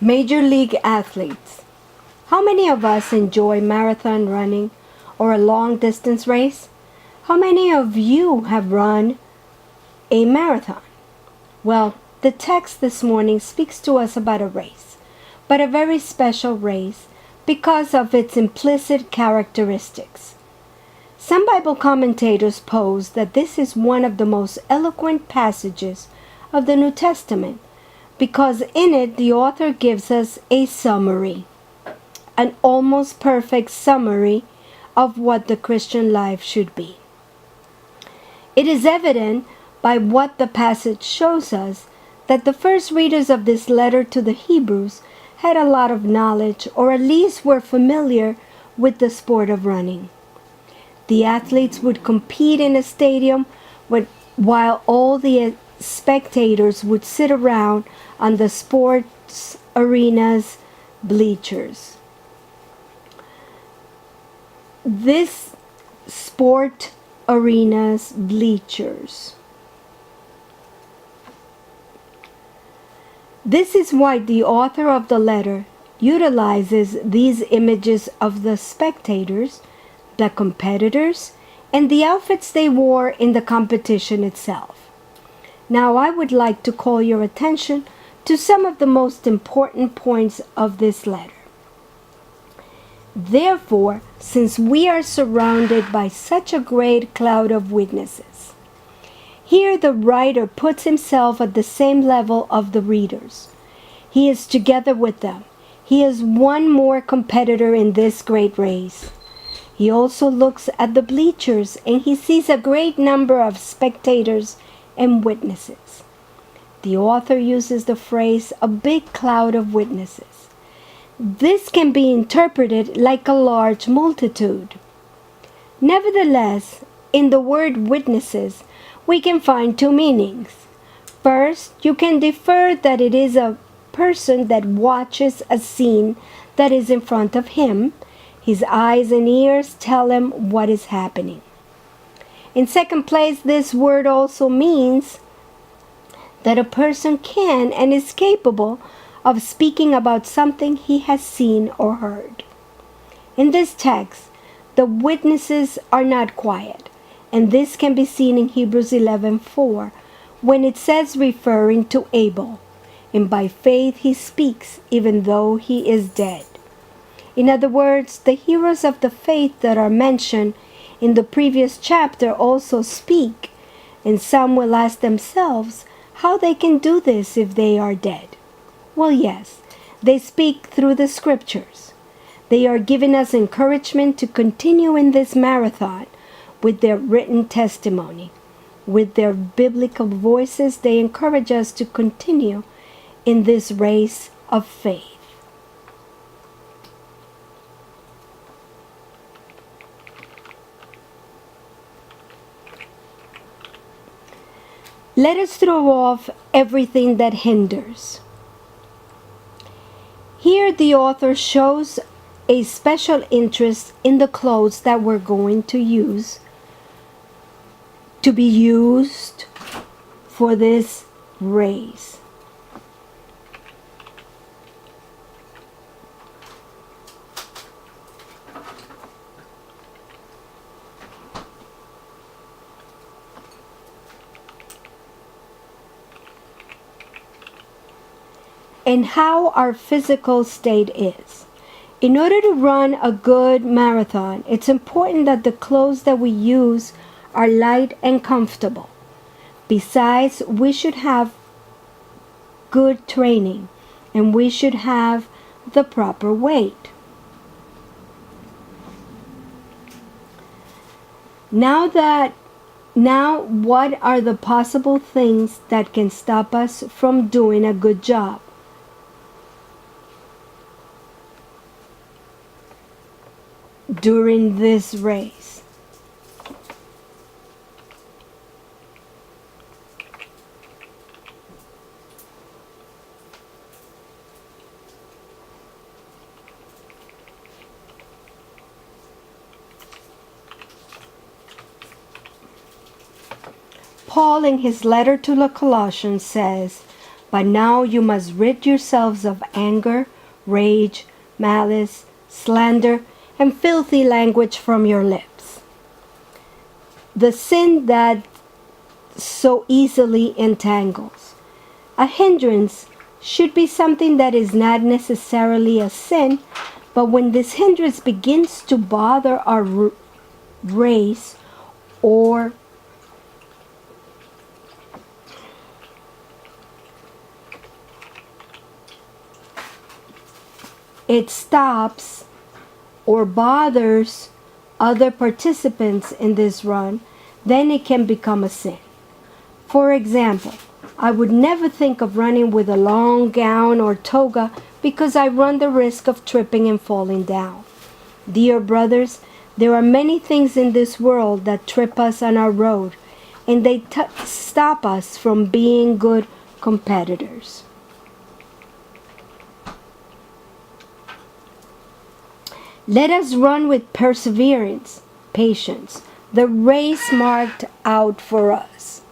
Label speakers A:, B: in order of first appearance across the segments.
A: Major league athletes. How many of us enjoy marathon running or a long distance race? How many of you have run a marathon? Well, the text this morning speaks to us about a race, but a very special race because of its implicit characteristics. Some Bible commentators pose that this is one of the most eloquent passages of the New Testament because in it the author gives us a summary, an almost perfect summary of what the Christian life should be. It is evident by what the passage shows us that the first readers of this letter to the Hebrews had a lot of knowledge, or at least were familiar with the sport of running. The athletes would compete in a stadium while all the spectators would sit around on the sports arena's bleachers. This sport arena's bleachers. This is why the author of the letter utilizes these images of the spectators, the competitors, and the outfits they wore in the competition itself. Now I would like to call your attention to some of the most important points of this letter. Therefore, since we are surrounded by such a great cloud of witnesses, here the writer puts himself at the same level of the readers. He is together with them. He is one more competitor in this great race. He also looks at the bleachers and he sees a great number of spectators and witnesses. The author uses the phrase, a big cloud of witnesses. This can be interpreted like a large multitude. Nevertheless, in the word witnesses, we can find two meanings. First, you can infer that it is a person that watches a scene that is in front of him. His eyes and ears tell him what is happening. In second place, this word also means that a person can and is capable of speaking about something he has seen or heard. In this text, the witnesses are not quiet, and this can be seen in Hebrews 11:4, when it says referring to Abel, and by faith he speaks even though he is dead. In other words, the heroes of the faith that are mentioned in the previous chapter also speak, and some will ask themselves how they can do this if they are dead. Well, yes, they speak through the scriptures. They are giving us encouragement to continue in this marathon with their written testimony. With their biblical voices, they encourage us to continue in this race of faith. Let us throw off everything that hinders. Here the author shows a special interest in the clothes that we're going to be used for this race. And how our physical state is. In order to run a good marathon, it's important that the clothes that we use are light and comfortable. Besides, we should have good training and we should have the proper weight. Now, what are the possible things that can stop us from doing a good job? During this race. Paul in his letter to the Colossians says, But now you must rid yourselves of anger, rage, malice, slander, and filthy language from your lips. The sin that so easily entangles. A hindrance should be something that is not necessarily a sin, but when this hindrance begins to bother our race or it stops or bothers other participants in this run, then it can become a sin. For example, I would never think of running with a long gown or toga because I run the risk of tripping and falling down. Dear brothers, there are many things in this world that trip us on our road, and they stop us from being good competitors. Let us run with perseverance, patience, the race marked out for us.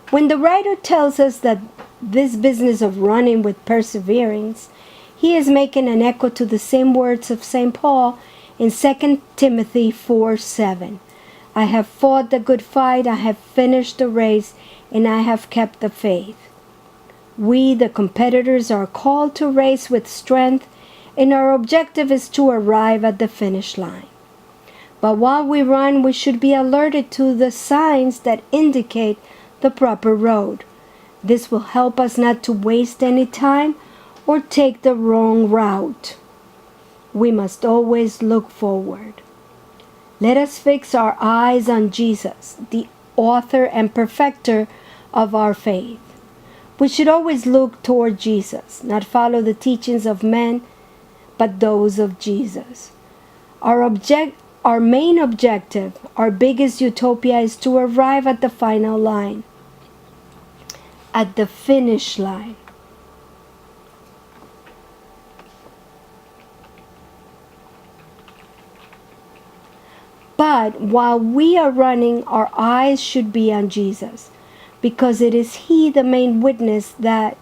A: When the writer tells us that this business of running with perseverance, he is making an echo to the same words of St. Paul in 2 Timothy 4:7. I have fought the good fight, I have finished the race, and I have kept the faith. We, the competitors, are called to race with strength, and our objective is to arrive at the finish line. But while we run, we should be alerted to the signs that indicate the proper road. This will help us not to waste any time or take the wrong route. We must always look forward. Let us fix our eyes on Jesus, the author and perfecter of our faith. We should always look toward Jesus, not follow the teachings of men, but those of Jesus. Our main objective, our biggest utopia, is to arrive at the final line, at the finish line. But while we are running, our eyes should be on Jesus, because it is He, the main witness, that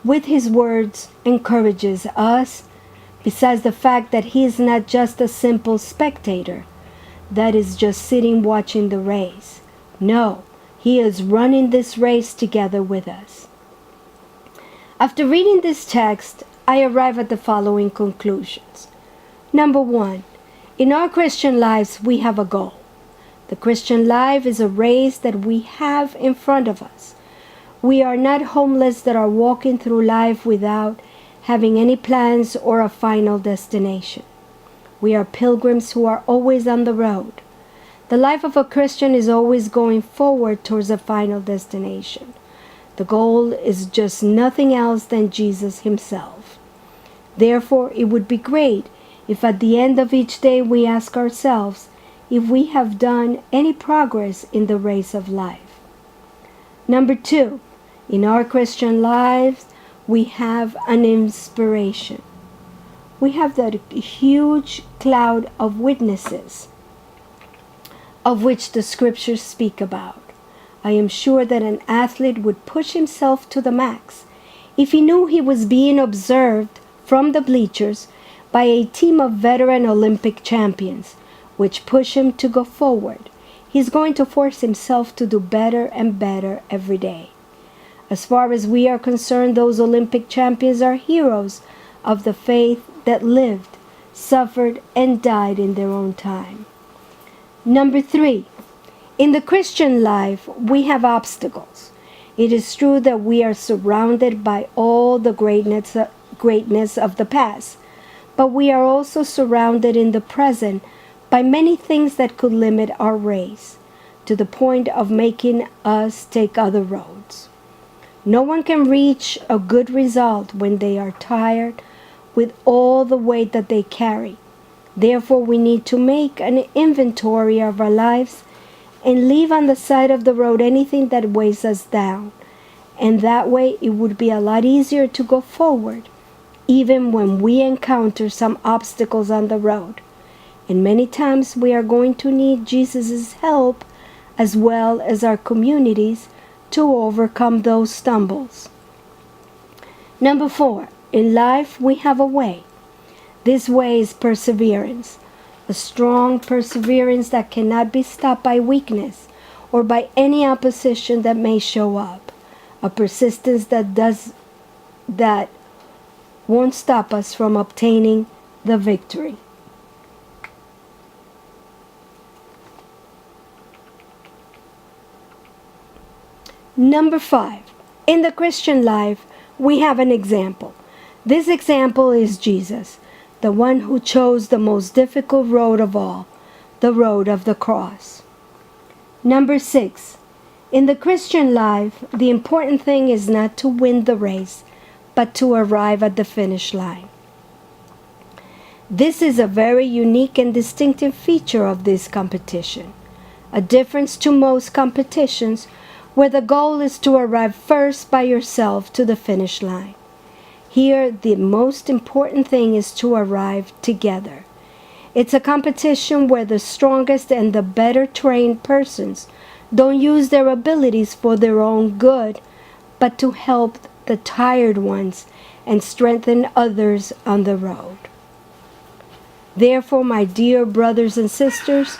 A: with His words encourages us, besides the fact that He is not just a simple spectator that is just sitting watching the race. No, He is running this race together with us. After reading this text, I arrive at the following conclusions. Number one, in our Christian lives, we have a goal. The Christian life is a race that we have in front of us. We are not homeless that are walking through life without having any plans or a final destination. We are pilgrims who are always on the road. The life of a Christian is always going forward towards a final destination. The goal is just nothing else than Jesus Himself. Therefore, it would be great if at the end of each day we ask ourselves if we have done any progress in the race of life. Number two, in our Christian lives, we have an inspiration. We have that huge cloud of witnesses of which the scriptures speak about. I am sure that an athlete would push himself to the max if he knew he was being observed from the bleachers by a team of veteran Olympic champions, which push him to go forward. He's going to force himself to do better and better every day. As far as we are concerned, those Olympic champions are heroes of the faith that lived, suffered, and died in their own time. Number three, in the Christian life, we have obstacles. It is true that we are surrounded by all the greatness of the past, but we are also surrounded in the present by many things that could limit our race, to the point of making us take other roads. No one can reach a good result when they are tired with all the weight that they carry. Therefore, we need to make an inventory of our lives and leave on the side of the road anything that weighs us down. And that way, it would be a lot easier to go forward, even when we encounter some obstacles on the road. And many times we are going to need Jesus' help as well as our communities to overcome those stumbles. Number 4, in life we have a way. This way is perseverance, a strong perseverance that cannot be stopped by weakness or by any opposition that may show up. A persistence that won't stop us from obtaining the victory. Number 5, in the Christian life, we have an example. This example is Jesus, the one who chose the most difficult road of all, the road of the cross. Number 6, in the Christian life, the important thing is not to win the race, but to arrive at the finish line. This is a very unique and distinctive feature of this competition, a difference to most competitions where the goal is to arrive first by yourself to the finish line. Here, the most important thing is to arrive together. It's a competition where the strongest and the better trained persons don't use their abilities for their own good, but to help the tired ones and strengthen others on the road. Therefore, my dear brothers and sisters,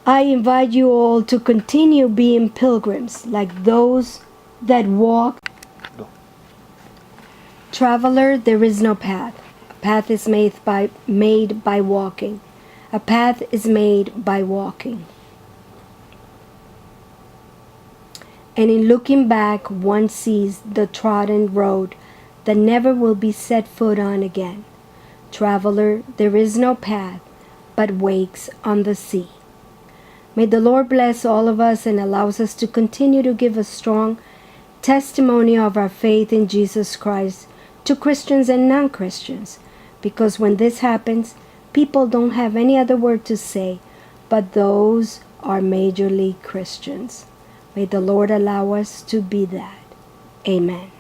A: I invite you all to continue being pilgrims like those that walk. Traveler, there is no path. A path is made by walking. A path is made by walking. And in looking back, one sees the trodden road that never will be set foot on again. Traveler, there is no path, but wakes on the sea. May the Lord bless all of us and allows us to continue to give a strong testimony of our faith in Jesus Christ to Christians and non-Christians, because when this happens, people don't have any other word to say, but those are majorly Christians. May the Lord allow us to be that. Amen.